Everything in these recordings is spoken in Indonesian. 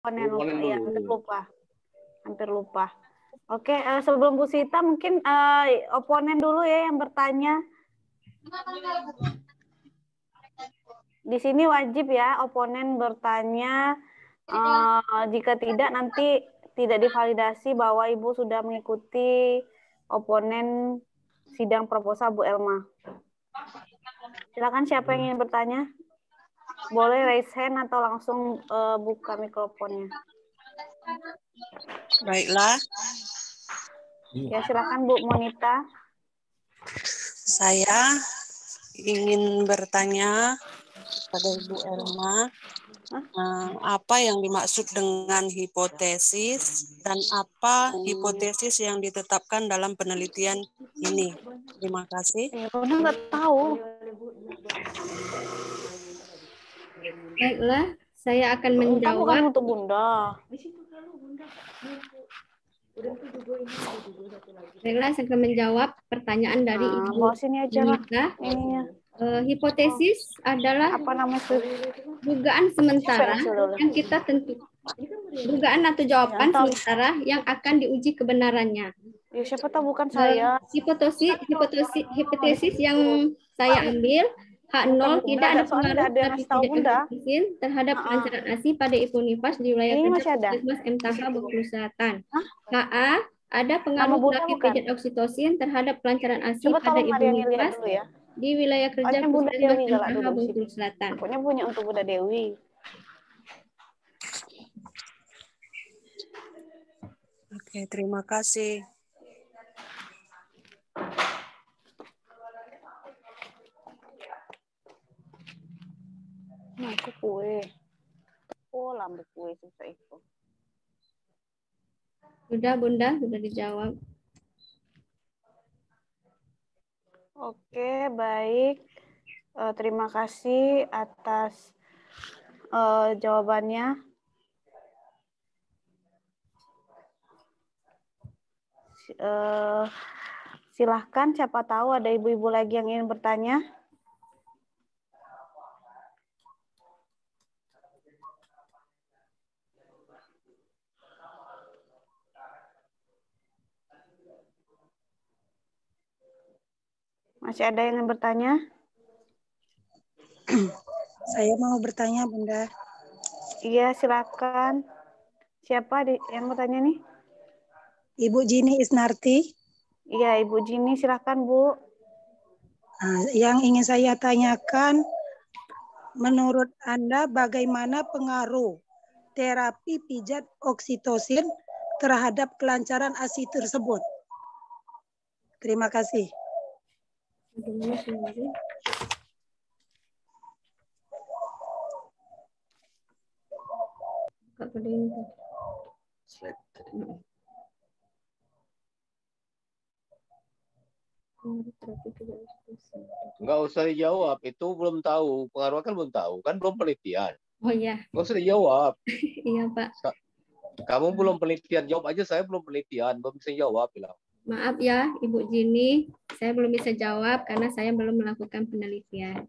Oponen ya, dulu. Hampir lupa. Oke, sebelum Bu Sita mungkin oponen dulu ya yang bertanya. Di sini wajib ya oponen bertanya. Jika tidak nanti tidak divalidasi bahwa Ibu sudah mengikuti oponen sidang proposal Bu Elma. Silakan siapa yang ingin bertanya? Boleh raise hand atau langsung buka mikrofonnya. Baiklah. Ya, silakan Bu Monita. Saya ingin bertanya pada Ibu Elma, apa yang dimaksud dengan hipotesis dan apa hipotesis yang ditetapkan dalam penelitian ini? Terima kasih. Bunda nggak tahu. Baiklah, saya akan menjawab. Bukan untuk Bunda. Baiklah, saya akan menjawab pertanyaan dari Ibu Monika. Hipotesis adalah dugaan sementara yang kita tentu dugaan atau jawaban sementara yang akan diuji kebenarannya. Ya, siapa tahu bukan saya. Hipotesis yang saya ambil H0 tidak ada pengaruh tapi tidak terhadap kelancaran ASI pada Imunipas di wilayah kerja Puskesmas MTH Bengkulu Selatan. HA ada pengaruh terapi pijat oksitosin terhadap kelancaran ASI pada Imunipas di wilayah kerja Puskesmas MTH Bengkulu Selatan. Pokoknya punya untuk Bunda Dewi. Oke, terima kasih. Nah, aku kue. Oh, lambe kue susah itu. Sudah, Bunda, sudah dijawab. Oke, baik. Terima kasih atas jawabannya. Silahkan, siapa tahu ada ibu-ibu lagi yang ingin bertanya. Masih ada yang ingin bertanya? Saya mau bertanya, Bunda. Iya, silakan. Siapa yang mau tanya nih? Ibu Jini Isnarti. Iya, Ibu Jini, silakan, Bu. Yang ingin saya tanyakan, menurut Anda bagaimana pengaruh terapi pijat oksitosin terhadap kelancaran ASI tersebut? Terima kasih. Nggak usah dijawab, itu belum tahu. Pengaruhnya kan belum tahu, kan belum penelitian. Oh iya. Nggak usah dijawab. Iya, Pak. Kamu belum penelitian, jawab aja saya belum penelitian, belum bisa jawab. Bilang. Maaf ya, Ibu Jini, saya belum bisa jawab karena saya belum melakukan penelitian.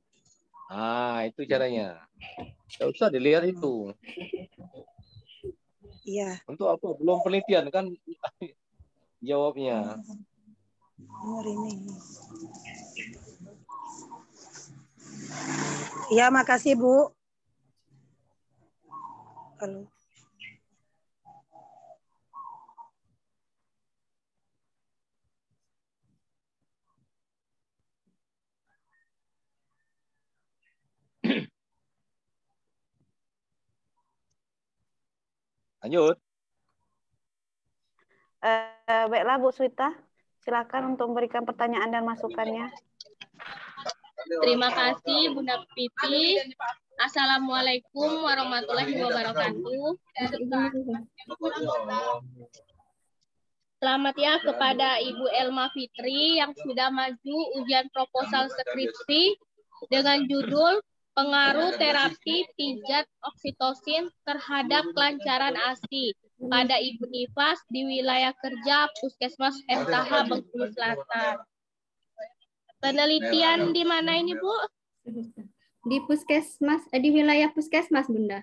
Itu caranya. Nggak usah dilihat itu. Iya. Untuk apa? Belum penelitian kan jawabnya. Ya, makasih Bu. Halo. Lanjut. Baiklah Bu Swita, silakan untuk memberikan pertanyaan dan masukannya. Terima kasih Bunda Pipi. Assalamualaikum warahmatullahi wabarakatuh. Selamat ya kepada Ibu Elma Fitri yang sudah maju ujian proposal skripsi dengan judul Pengaruh Terapi Pijat Oksitosin Terhadap Kelancaran ASI pada Ibu Nifas di wilayah kerja Puskesmas MTH Bengkulu Selatan. Penelitian di mana ini, Bu? Di Puskesmas, di wilayah Puskesmas, Bunda.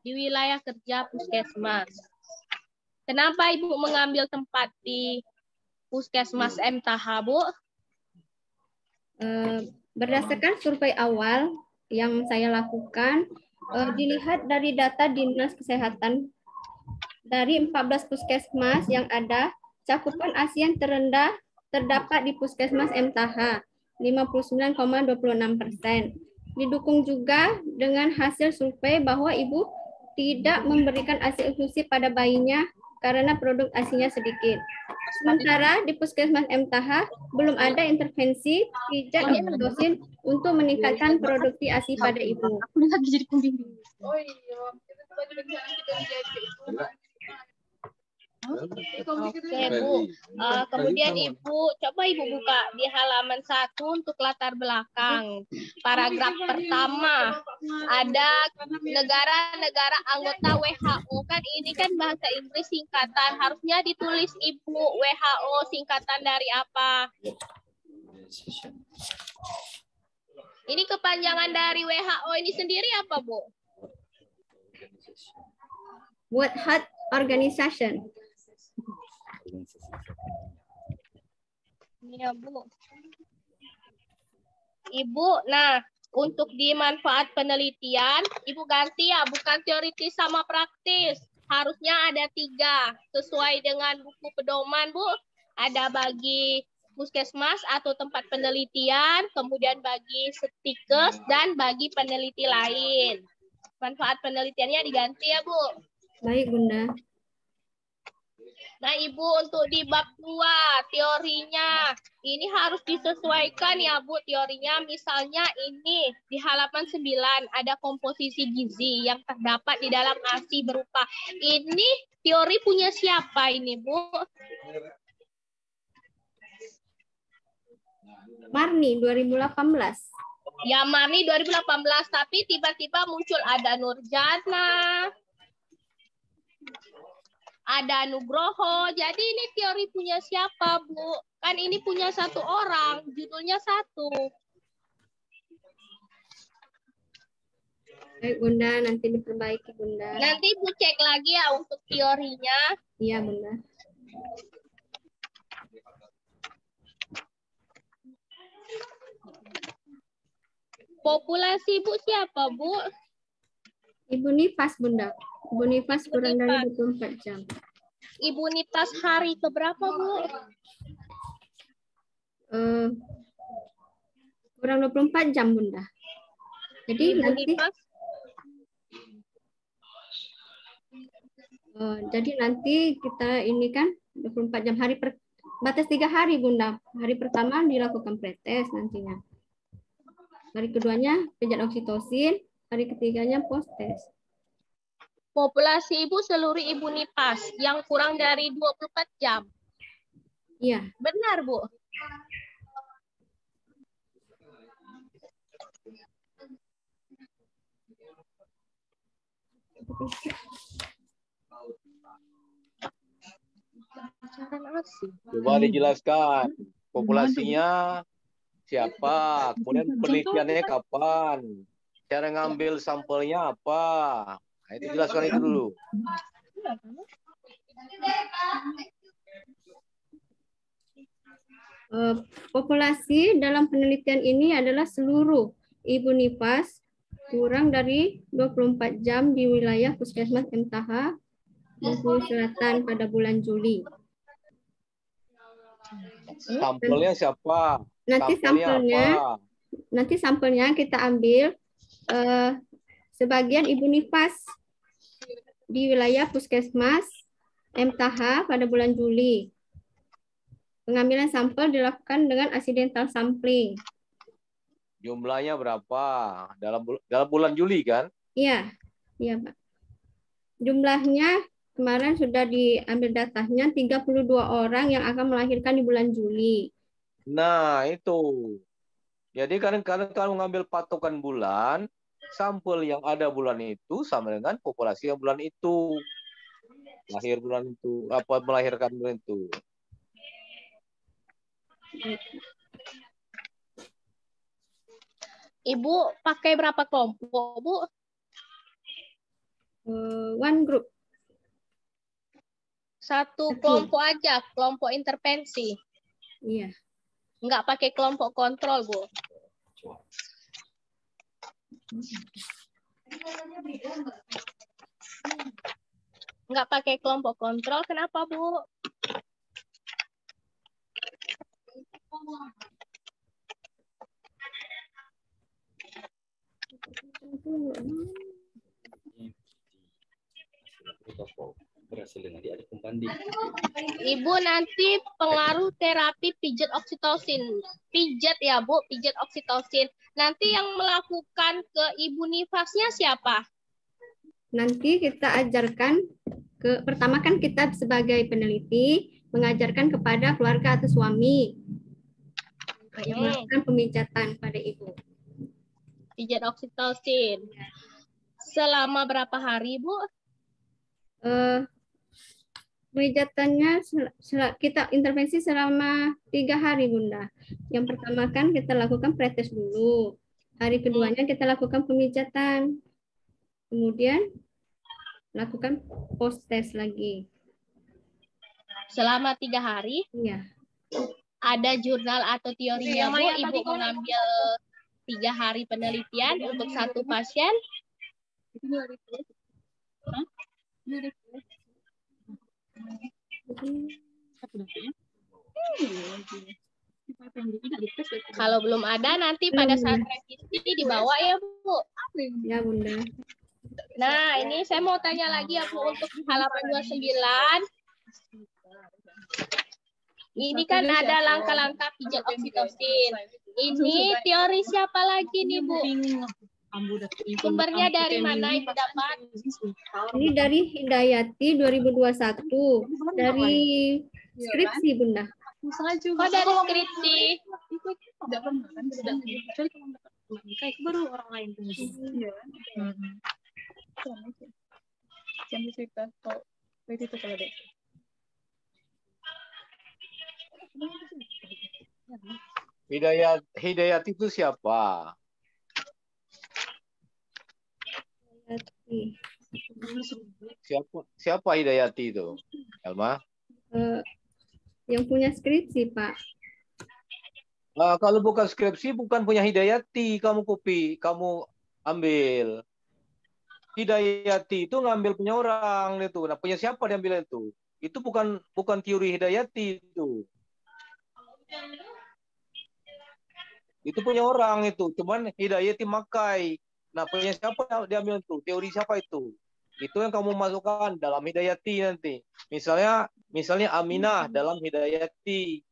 di wilayah kerja puskesmas. Kenapa Ibu mengambil tempat di puskesmas MTH, Bu? Berdasarkan survei awal yang saya lakukan, dilihat dari data Dinas Kesehatan, dari 14 puskesmas yang ada, cakupan ASEAN terendah terdapat di puskesmas MTH, 59,26%. Didukung juga dengan hasil survei bahwa ibu tidak memberikan ASI inklusif pada bayinya karena produk ASINya sedikit. Sementara di puskesmas MTH belum ada intervensi pijat oksitosin untuk meningkatkan produksi ASI pada ibu. Oke, Bu. Kemudian Ibu, coba Ibu buka di halaman 1 untuk latar belakang. Paragraf pertama, ada negara-negara anggota WHO. Kan ini kan bahasa Inggris singkatan. Harusnya ditulis Ibu, WHO singkatan dari apa? Ini kepanjangan dari WHO ini sendiri apa, Bu? World Health Organization. Iya, Bu. Ibu, nah, untuk di manfaat penelitian, Ibu ganti ya, bukan teoritis sama praktis. Harusnya ada 3, sesuai dengan buku pedoman, Bu. Ada bagi puskesmas atau tempat penelitian, kemudian bagi stikes, dan bagi peneliti lain. Manfaat penelitiannya diganti ya, Bu. Baik, Bunda. Nah, Ibu, untuk di bab 2, teorinya, ini harus disesuaikan ya, Bu, teorinya. Misalnya ini, di halaman 9, ada komposisi gizi yang terdapat di dalam ASI berupa. Ini teori punya siapa ini, Bu? Marni, 2018. Ya, Marni 2018, tapi tiba-tiba muncul ada Nurjana, ada Nugroho. Jadi ini teori punya siapa, Bu? Kan ini punya satu orang, judulnya satu. Baik, Bunda, nanti diperbaiki, Bunda. Nanti Bu cek lagi ya untuk teorinya. Iya, Bunda. Populasi Bu siapa, Bu? Ibu Nifas, Bunda. Ibu Nifas kurang dari 24 jam. Ibu Nifas hari keberapa, Bu? Kurang 24 jam, Bunda. Jadi Ibu nanti Nifas, jadi nanti kita ini kan 24 jam, batas 3 hari, Bunda. Hari pertama dilakukan pretest nantinya. Hari keduanya pijat oksitosin, hari ketiganya post test. populasi Ibu seluruh Ibu Nifas yang kurang dari 24 jam. Iya. Benar, Bu? Coba dijelaskan populasinya siapa, kemudian penelitiannya kapan, cara ngambil sampelnya apa. Nah, itu jelaskan itu dulu. Populasi dalam penelitian ini adalah seluruh Ibu Nifas kurang dari 24 jam di wilayah Puskesmas MTH Bengkulu Selatan pada bulan Juli. Sampelnya siapa? Nanti sampelnya kita ambil sebagian Ibu Nifas di wilayah Puskesmas MTH pada bulan Juli. Pengambilan sampel dilakukan dengan accidental sampling. Jumlahnya berapa? Dalam bulan Juli kan? Iya, iya, Pak. Jumlahnya kemarin sudah diambil datanya 32 orang yang akan melahirkan di bulan Juli. Nah, itu. Jadi kadang-kadang kalau mengambil patokan bulan, sampel yang ada bulan itu sama dengan populasi yang bulan itu. Lahir bulan itu, melahirkan bulan itu. Ibu pakai berapa kelompok, Bu? One group. Satu kelompok aja, kelompok intervensi. Iya. Nggak pakai kelompok kontrol, Bu. Nggak pakai kelompok kontrol, kenapa, Bu? Ibu, nanti pengaruh terapi pijat oksitosin. Pijat ya, Bu, pijat oksitosin. Nanti yang melakukan ke ibu nifasnya siapa? Nanti kita ajarkan pertama kan kita sebagai peneliti mengajarkan kepada keluarga atau suami yang melakukan pemijatan pada ibu. Pijat oksitosin. Selama berapa hari, Bu? Pemijatannya kita intervensi selama 3 hari, Bunda. Yang pertama kan kita lakukan pretest dulu. Hari keduanya kita lakukan pemijatan. Kemudian lakukan post test lagi. Selama 3 hari? Iya. Ada jurnal atau teorinya, Bu? Ibu mengambil 3 hari penelitian untuk satu pasien? Kalau belum ada, nanti pada saat revisi dibawa ya, Bu? Ya, Bunda. Nah, ini saya mau tanya lagi ya, Bu, untuk halaman 29. Ini kan ada langkah-langkah pijat oksitosin. Ini teori siapa lagi nih, Bu? Sumbernya dari mana Ibu dapat? Ini dari Hidayati 2021. Dari skripsi, Bunda. Oh, dari skripsi. Baru orang lain. Yang cerita kalau itu kalau deh. Hidayat itu siapa? Siapa Hidayati itu, Elma? Yang punya skripsi, Pak. Kalau bukan skripsi, bukan punya Hidayati, kamu ambil. Hidayati itu ngambil punya orang itu. Nah, punya siapa diambil itu? Itu bukan teori Hidayati itu. Itu punya orang itu. Cuman Hidayati makai. Nah, punya siapa diambil itu? Teori siapa itu? Itu yang kamu masukkan dalam Hidayati nanti. Misalnya Aminah dalam Hidayati.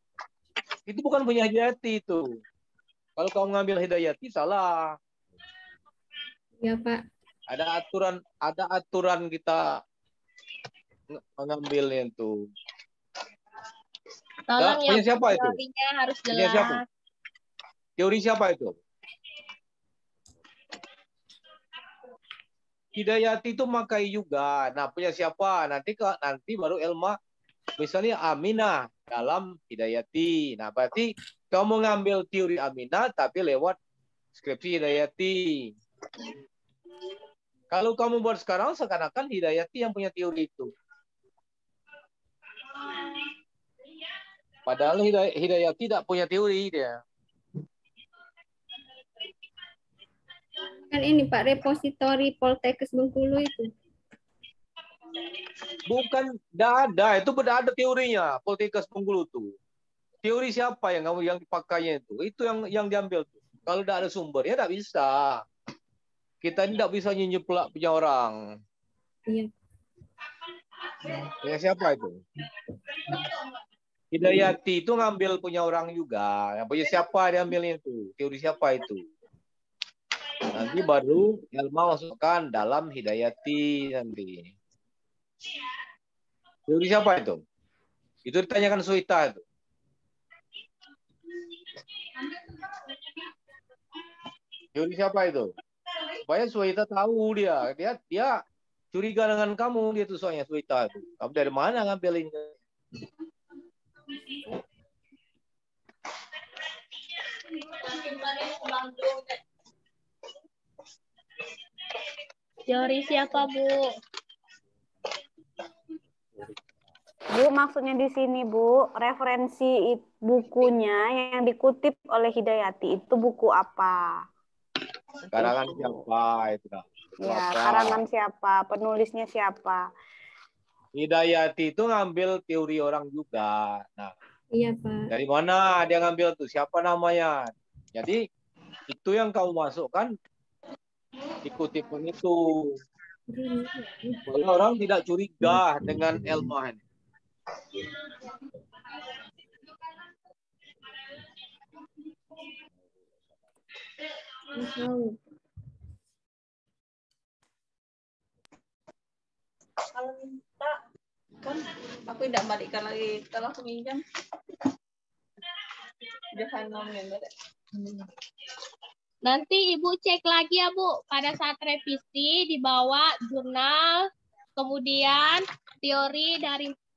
Itu bukan punya Hidayati itu. Kalau kamu ngambil Hidayati salah. Ya, Pak. Ada aturan kita mengambilnya itu. Tolong ya, punya siapa itu? Teorinya harus jelas. Punya siapa? Teori siapa itu? Hidayati itu makai juga. Nah, punya siapa? Nanti baru Elma. Misalnya Aminah dalam Hidayati. Nah, berarti kamu ngambil teori Aminah tapi lewat skripsi Hidayati. Kalau kamu buat sekarang seakan-akan Hidayati yang punya teori itu. Padahal Hidayati tidak punya teori dia. Kan ini Pak, repositori Poltekkes Bengkulu itu. Bukan, tidak ada. Itu tidak ada teorinya, Poltekkes Bengkulu itu. Teori siapa yang dipakainya itu? Itu yang diambil tuh. Kalau tidak ada sumbernya tidak bisa. Kita ini tidak bisa nyeplak punya orang. Iya. Punya siapa itu? Hidayati itu ngambil punya orang juga. Yang punya siapa diambilnya itu? Teori siapa itu? Nanti baru Elma masukkan dalam Hidayati nanti. Teori siapa itu? Itu ditanyakan Suita itu. Teori siapa itu? Supaya Suita tahu dia curiga dengan kamu dia tuh soalnya Suita itu. Kamu dari mana ngambilin? Teori siapa, Bu? Bu, maksudnya di sini, Bu, referensi bukunya yang dikutip oleh Hidayati itu buku apa? Karangan siapa itu dah? Ya, karangan siapa? Penulisnya siapa? Hidayati itu ngambil teori orang juga. Nah, Iya, Pak. dari mana dia ngambil tuh? Siapa namanya? Jadi itu yang kau masukkan dikutipkan itu. Supaya orang tidak curiga dengan ilmuwan. Kalau minta kan aku tidak balikkan lagi. Kalau aku minjam Nanti Ibu cek lagi ya, Bu. Pada saat revisi dibawa jurnal, kemudian teori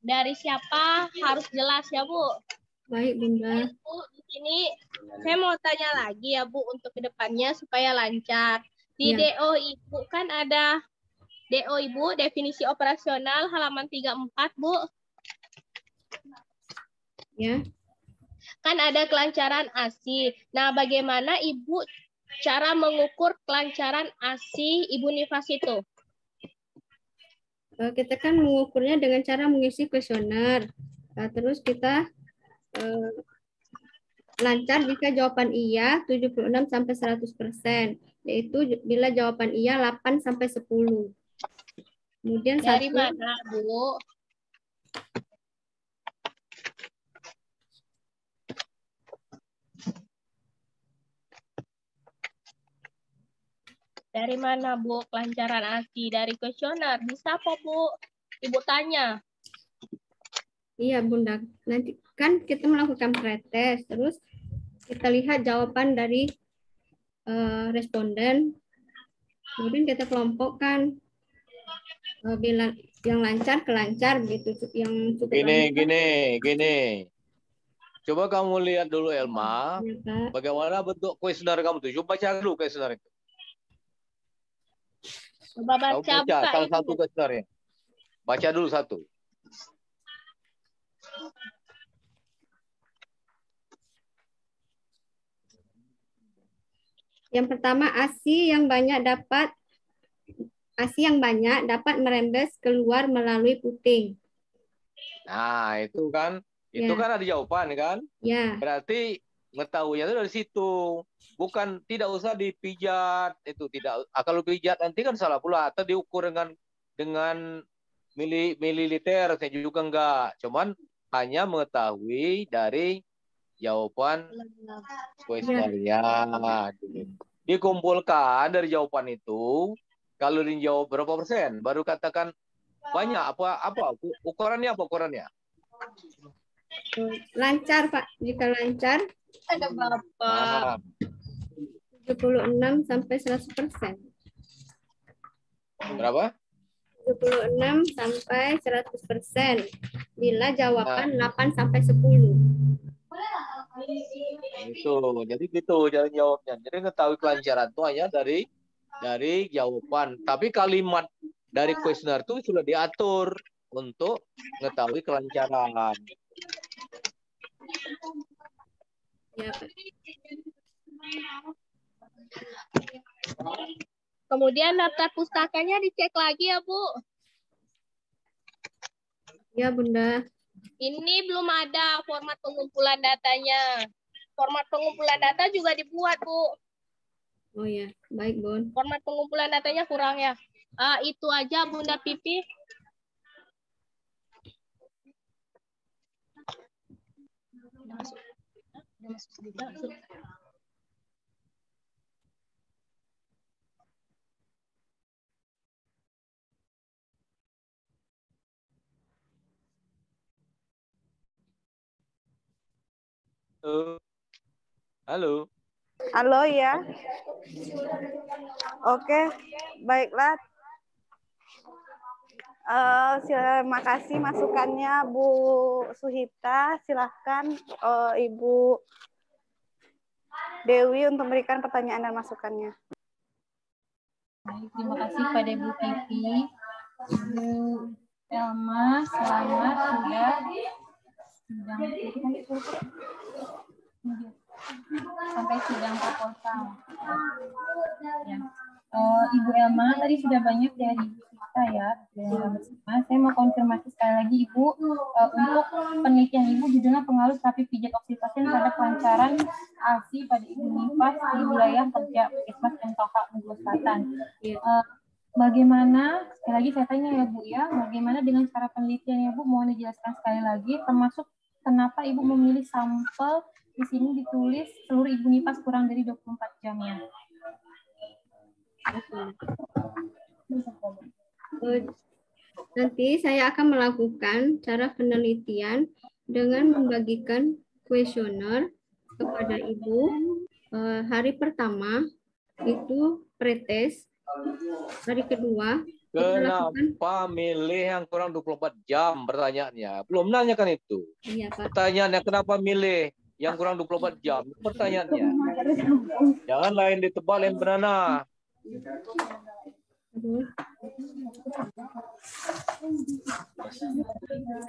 dari siapa harus jelas ya, Bu. Baik, Bunda. Bu, di sini saya mau tanya lagi ya, Bu, untuk kedepannya supaya lancar. Di Ya. DO Ibu kan ada DO Ibu, definisi operasional halaman 34, Bu. Ya. Kan ada kelancaran ASI. Nah, bagaimana Ibu cara mengukur kelancaran ASI Ibu Nifas itu? Kita kan mengukurnya dengan cara mengisi kuesioner. Terus kita lancar jika jawaban iya 76 sampai 100%, yaitu bila jawaban iya 8 sampai 10. Kemudian dari mana, Bu? Dari mana, Bu, kelancaran ASI? Dari kuesioner. Bisa kok, Bu. Ibu tanya. Iya, Bunda. Nanti kan kita melakukan pretest, terus kita lihat jawaban dari responden. Kemudian kita kelompokkan bila yang lancar ke lancar gitu, yang cukup Gini. Coba kamu lihat dulu, Elma, ya, bagaimana bentuk kuesioner kamu tuh. Coba baca dulu kuesioner itu. Coba baca, salah satu kuesionernya. Baca dulu satu. Yang pertama, ASI yang banyak dapat merembes keluar melalui puting. Nah, itu kan ada jawaban kan? Ya. Berarti mengetahuinya itu dari situ. Bukan, tidak usah dipijat, itu tidak. Kalau pijat nanti kan salah pula, atau diukur dengan mililiter, saya juga enggak. Cuman hanya mengetahui dari jawaban kuesionernya. Dikumpulkan dari jawaban itu, kalau dijawab berapa persen, baru katakan banyak apa ukurannya Lancar, Pak. Jika lancar ada Bapak. 76 sampai 100%. Berapa? 76 sampai 100%. Bila jawaban 8 sampai 10. Itu, jadi gitu cara jawabnya. Jadi ketahui kelancaran itu hanya dari jawaban. Tapi kalimat dari kuesioner itu sudah diatur untuk mengetahui kelancaran. Ya. Kemudian daftar pustakanya dicek lagi ya, Bu. Ya, Bunda. Ini belum ada format pengumpulan datanya. Format pengumpulan data juga dibuat, Bu. Oh ya, baik, Bun. Format pengumpulan datanya kurang ya. Itu aja, Bunda Pipi. Halo. Halo ya. Oke, baiklah. Terima kasih masukannya Bu Suhita. Silahkan Ibu Dewi untuk memberikan pertanyaan dan masukannya. Baik, terima kasih pada Ibu Pipi, Ibu Elma, selamat sudah sampai sidang proposal. Ya. Ibu Elma tadi sudah banyak dari Ibu kita ya. Saya mau konfirmasi sekali lagi Ibu, untuk penelitian Ibu judulnya pengaruh terapi pijat oksitosin pada pelancaran ASI pada ibu nifas di wilayah kerja Puskesmas MTOK Bengkulu Selatan. Bagaimana, sekali lagi saya tanya ya Bu ya, bagaimana dengan cara penelitian ya Bu, mohon dijelaskan sekali lagi, termasuk kenapa Ibu memilih sampel di sini ditulis seluruh ibu nifas kurang dari 24 jam ya. Nanti saya akan melakukan cara penelitian dengan membagikan kuesioner kepada Ibu. Hari pertama itu pretest, hari kedua kenapa milih yang kurang 24 jam pertanyaannya? Belum nanyakan itu. Iya, Pak. Pertanyaannya kenapa milih yang kurang 24 jam? Pertanyaannya. Jangan lain ditebal yang banana.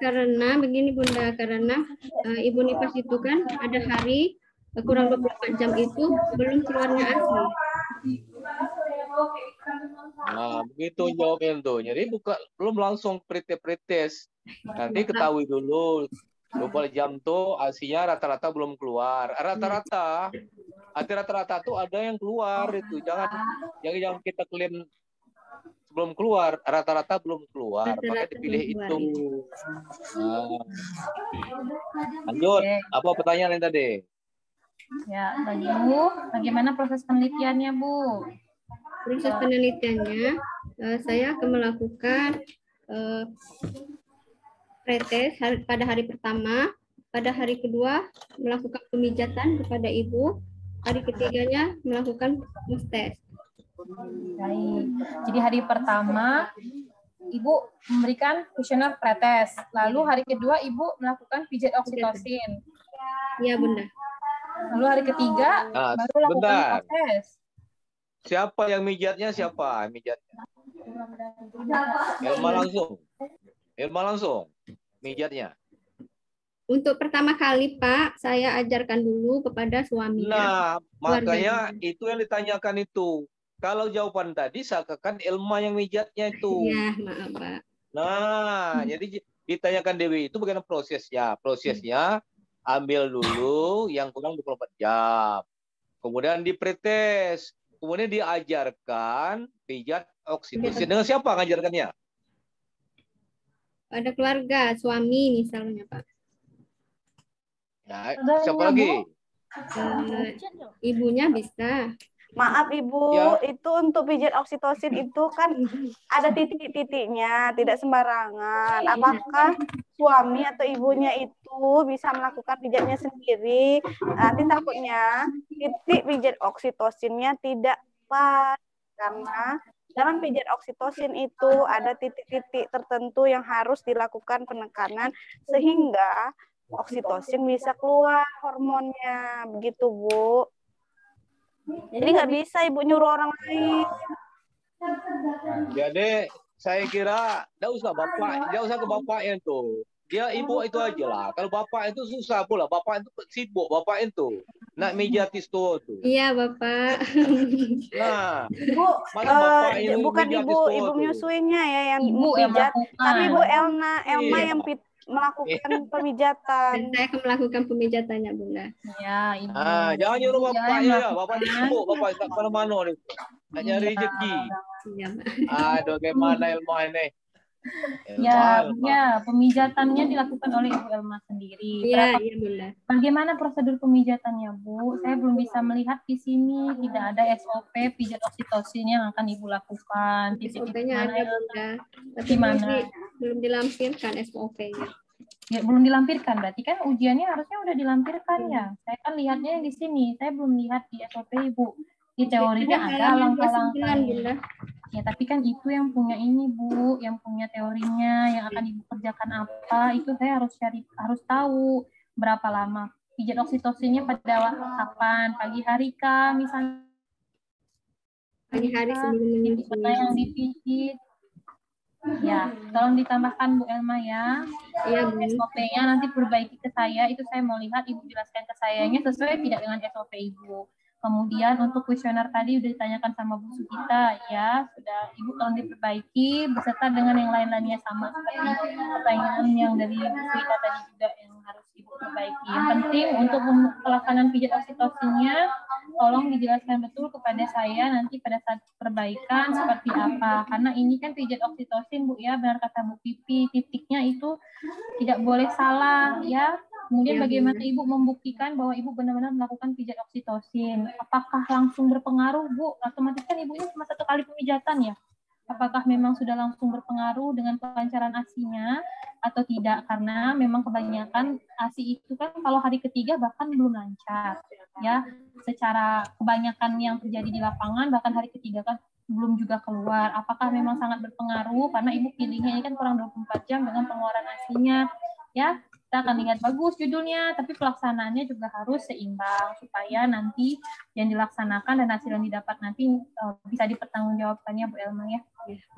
Karena begini Bunda, karena ibu nifas itu kan ada hari kurang 24 jam itu belum keluarnya ASI. Nah, begitu jawabnya tuh. Jadi belum langsung pretest. Nanti ketahui dulu 24 jam tuh ASI-nya rata-rata belum keluar. Rata-rata tuh ada yang keluar itu. Jangan kita klaim belum keluar, rata-rata belum keluar, makanya dipilih itu. Nah. Lanjut, apa pertanyaan yang tadi? Ya, Bu, bagaimana proses penelitiannya, Bu? Proses penelitiannya, saya akan melakukan pretest pada hari pertama, pada hari kedua melakukan pemijatan kepada Ibu, hari ketiganya melakukan test. Baik. Jadi hari pertama Ibu memberikan kuesioner pretest, lalu hari kedua Ibu melakukan pijat oksitosin. Iya, Bunda. Lalu hari ketiga baru lakukan tes. Siapa yang mijatnya? Siapa mijatnya? Elma langsung mijatnya. Untuk pertama kali Pak, saya ajarkan dulu kepada suaminya. Nah, makanya itu yang ditanyakan itu. Kalau jawaban tadi seakan Elma yang mijatnya itu. Ya, maaf Pak. Nah, jadi ditanyakan Dewi itu bagaimana prosesnya. Prosesnya ambil dulu yang kurang 24 jam. Kemudian dipretest. Kemudian diajarkan pijat oksitosin. Dengan siapa ngajarkannya? Ada keluarga, suami misalnya Pak. Nah, siapa lagi? Ibunya bisa. Maaf Ibu, ya. Itu untuk pijat oksitosin itu kan ada titik-titiknya, tidak sembarangan. Apakah suami atau ibunya itu bisa melakukan pijatnya sendiri? Nanti takutnya titik pijat oksitosinnya tidak pas, karena dalam pijat oksitosin itu ada titik-titik tertentu yang harus dilakukan penekanan sehingga oksitosin bisa keluar hormonnya, begitu Bu. Jadi nggak bisa Ibu nyuruh orang lain. Jadi saya kira nggak usah ke bapaknya tuh. Dia ibu itu aja lah. Kalau bapak itu susah pula. Bapak itu sibuk. Bapak itu nak mijatis tuh. Iya Bapak. Nah, Bu, bukan ibu menyusuinya ya yang pijat, tapi Bu Elma yang melakukan pemijatan. Dan saya akan melakukan pemijatannya, Bunda. Ya, Ibu. Jangan nyuruh bapak ya. Bapak sibuk, bapak tak kemana-mana nih. Tak nyari rezeki. Aduh, gimana Elma ini? Ya, pemijatannya dilakukan oleh Ibu Elma sendiri. Iya, Bunda. Bagaimana prosedur pemijatannya, Bu? Saya belum bisa melihat di sini. Tidak ada SOP pijat oksitosin yang akan Ibu lakukan. SOP-nya ada, Bunda. Tapi belum dilampirkan SOP-nya. Ya, belum dilampirkan. Berarti kan ujiannya harusnya udah dilampirkan ya. Saya kan lihatnya di sini. Saya belum lihat di SOP, Ibu. Di teorinya ada langkah-langkahnya. Ya, tapi kan itu yang punya ini, Bu, yang punya teorinya, yang akan Ibu kerjakan apa, itu saya harus tahu berapa lama pijat oksitosinnya pada kapan, pagi hari kah misalnya, pagi hari sebelum menyusui. Mana yang dipijit. Ya, tolong ditambahkan Bu Elma ya. Iya, Bu. SOP-nya nanti perbaiki ke saya, itu saya mau lihat Ibu jelaskan ke sayanya sesuai tidak dengan SOP Ibu. Kemudian untuk kuesioner tadi udah ditanyakan sama Bu Sugita ya, sudah Ibu tolong diperbaiki beserta dengan yang lain-lainnya sama seperti pertanyaan yang dari Bu Sugita tadi juga yang harus Ibu perbaiki. Yang penting untuk pelaksanaan pijat oksitosinnya tolong dijelaskan betul kepada saya nanti pada saat perbaikan seperti apa. Karena ini kan pijat oksitosin Bu ya, benar kata Bu Pipi, titiknya itu tidak boleh salah ya. Kemudian bagaimana Ibu membuktikan bahwa Ibu benar-benar melakukan pijat oksitosin? Apakah langsung berpengaruh Bu? Otomatis kan Ibunya cuma 1 kali pemijatan ya. Apakah memang sudah langsung berpengaruh dengan kelancaran ASI-nya atau tidak? Karena memang kebanyakan ASI itu kan kalau hari ketiga bahkan belum lancar ya. Secara kebanyakan yang terjadi di lapangan bahkan hari ketiga kan belum juga keluar. Apakah memang sangat berpengaruh? Karena Ibu pilihnya ini kan kurang 24 jam dengan pengeluaran ASI-nya ya. Kita akan lihat bagus judulnya, tapi pelaksanaannya juga harus seimbang supaya nanti yang dilaksanakan dan hasil yang didapat nanti bisa dipertanggungjawabkannya Bu Elma ya.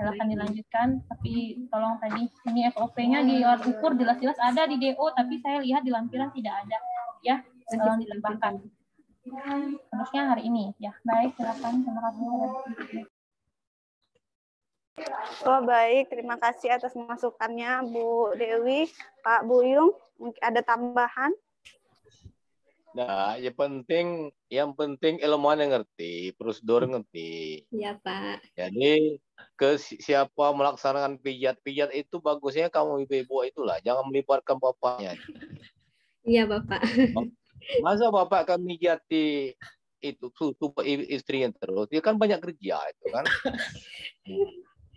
Silakan dilanjutkan, tapi tolong tadi ini SOP-nya di alat ukur jelas-jelas ada di DO, tapi saya lihat di lampiran tidak ada ya. Tolong ditambahkan. Harusnya hari ini ya. Baik, silakan. Terima kasih. Oh, baik, terima kasih atas masukannya Bu Dewi. Pak Buyung, ada tambahan? Nah, yang penting ilmuwan yang ngerti, prosedur ngerti. Iya, Pak. Jadi siapa melaksanakan pijat itu bagusnya kamu ibu-ibu itulah, jangan melibatkan bapaknya. Iya, Bapak. Masa bapak akan mijati itu istrinya terus, dia kan banyak kerja itu kan.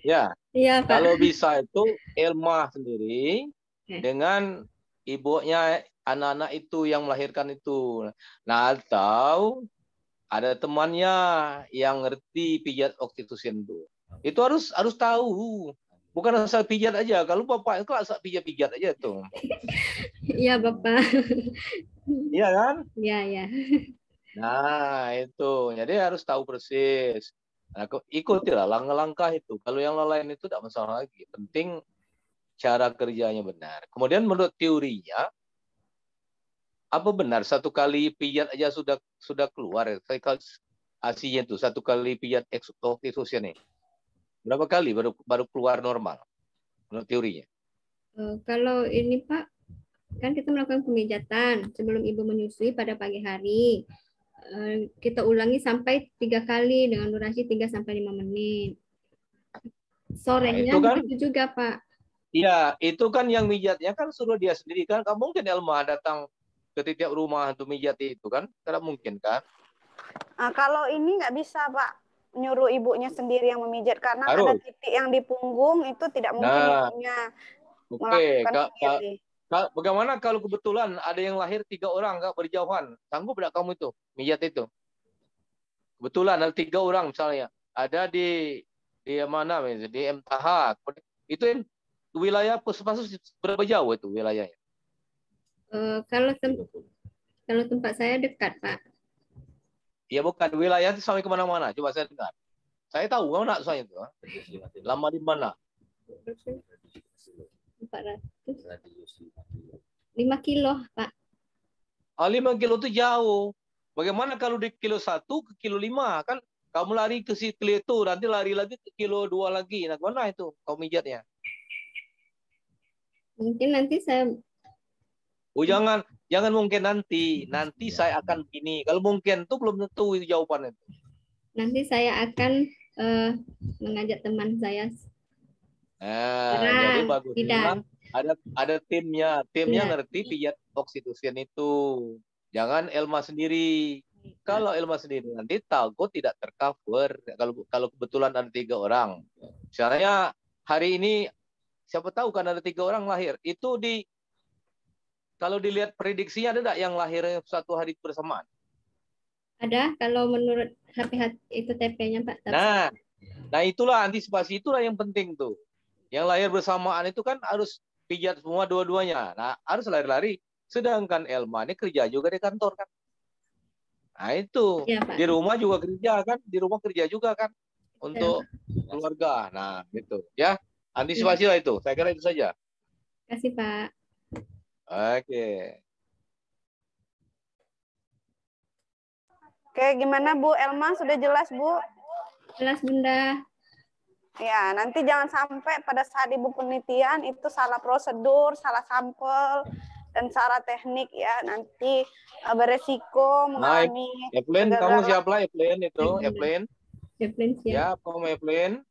Ya, iya, Pak. Kalau bisa itu Elma sendiri dengan ibunya anak-anak itu yang melahirkan itu. Nah, atau ada temannya yang ngerti pijat oksitosin itu. Itu harus tahu. Bukan asal pijat aja. Kalau bapak itu asal pijat aja tuh. Iya, Bapak. Iya kan? Iya, iya. Nah, itu. Jadi harus tahu persis. Nah, ikutilah langkah-langkah itu. Kalau yang lain itu tidak masalah lagi. Penting cara kerjanya benar. Kemudian menurut teorinya, apa benar 1 kali pijat aja sudah keluar? ASI-nya itu 1 kali pijat oksitosin ini. Berapa kali baru keluar normal? Menurut teorinya. Kalau ini Pak, kan kita melakukan pemijatan sebelum Ibu menyusui pada pagi hari. Kita ulangi sampai 3 kali dengan durasi 3-5 menit. Sorenya nah, kan, begitu juga, Pak. Iya, itu kan yang mijatnya kan suruh dia sendiri kan. Gak mungkin Elma datang ke tiap rumah untuk mijat itu kan. Tidak mungkin kan. Kalau ini nggak bisa, Pak. Nyuruh ibunya sendiri yang memijat. Karena ada titik yang di punggung, itu tidak mungkin ibunya melakukan sendiri. Bagaimana kalau kebetulan ada yang lahir 3 orang nggak berjauhan, sanggup tidak kamu itu mijat itu? Kebetulan ada 3 orang misalnya, ada di mana di MTH, itu wilayah puskesmas berapa jauh itu wilayahnya? Kalau tempat saya dekat, Pak. Ya bukan wilayah itu sampai kemana-mana, coba saya dengar. Saya tahu mana soalnya itu, lama di mana? 5 kilo, Pak. 5 kilo itu jauh. Bagaimana kalau di kilo 1 ke kilo 5? Kan kamu lari ke situ itu, nanti lari lagi ke kilo 2 lagi. Nah, mana itu kamu mijatnya? Mungkin nanti saya... Oh, jangan mungkin nanti. Nanti saya akan gini. Kalau mungkin itu belum tentu jawabannya. Nanti saya akan mengajak teman saya. Jadi bagusnya ada timnya ngerti pijat oksitosin itu. Jangan Elma sendiri. Kalau Elma sendiri nanti takut tidak tercover. Kalau kebetulan ada 3 orang. Misalnya hari ini siapa tahu kan ada 3 orang lahir. Itu kalau dilihat prediksinya ada enggak yang lahir 1 hari bersamaan? Ada, kalau menurut HPH itu TP-nya, Pak. Nah itulah antisipasi, itulah yang penting tuh. Yang lahir bersamaan itu kan harus pijat semua dua-duanya. Nah, harus lari-lari. Sedangkan Elma ini kerja juga di kantor kan. Nah itu, ya, di rumah juga kerja kan, di rumah kerja juga kan. untuk keluarga. Nah, gitu ya. Antisipasilah itu. Saya kira itu saja. Terima kasih, Pak. Oke. Oke, gimana Bu Elma? Sudah jelas, Bu? Jelas, Bunda. Ya, nanti jangan sampai pada saat Ibu penelitian itu salah prosedur, salah sampel, dan salah teknik ya. Nanti beresiko mengalami Evelyn, kamu siaplah Evelyn itu, Evelyn. Evelyn siap. Ya, kamu Evelyn.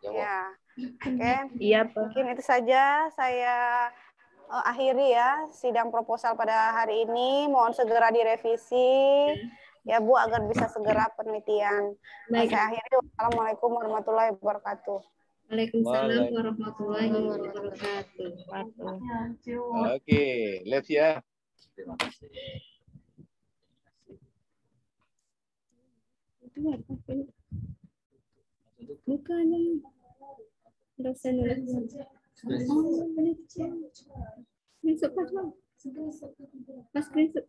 Ya, oke. Iya, Pak. Mungkin itu saja saya akhiri ya sidang proposal pada hari ini. Mohon segera direvisi ya Bu agar bisa segera penelitian. Baik. Saya akhiri. Wassalamualaikum warahmatullahi wabarakatuh. Waalaikumsalam warahmatullahi wabarakatuh. Oke, let's ya. Terima kasih. Bukan dosen screenshot pas screenshot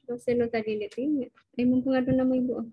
dosen tadi ini mumpung ada nama ibu.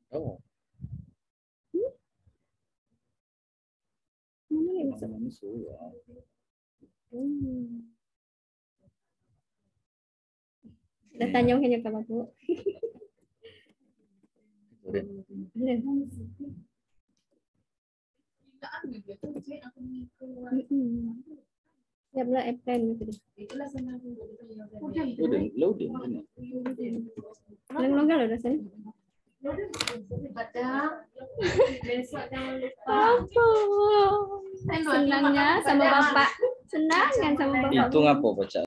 Oh. Udah tanya hanya ke Bu. Ya belah Evelyn gitu. Loading. Lenggal loh rasanya. Senangnya sama Bapak. Senang kan sama Bapak. Itu ngapa baca?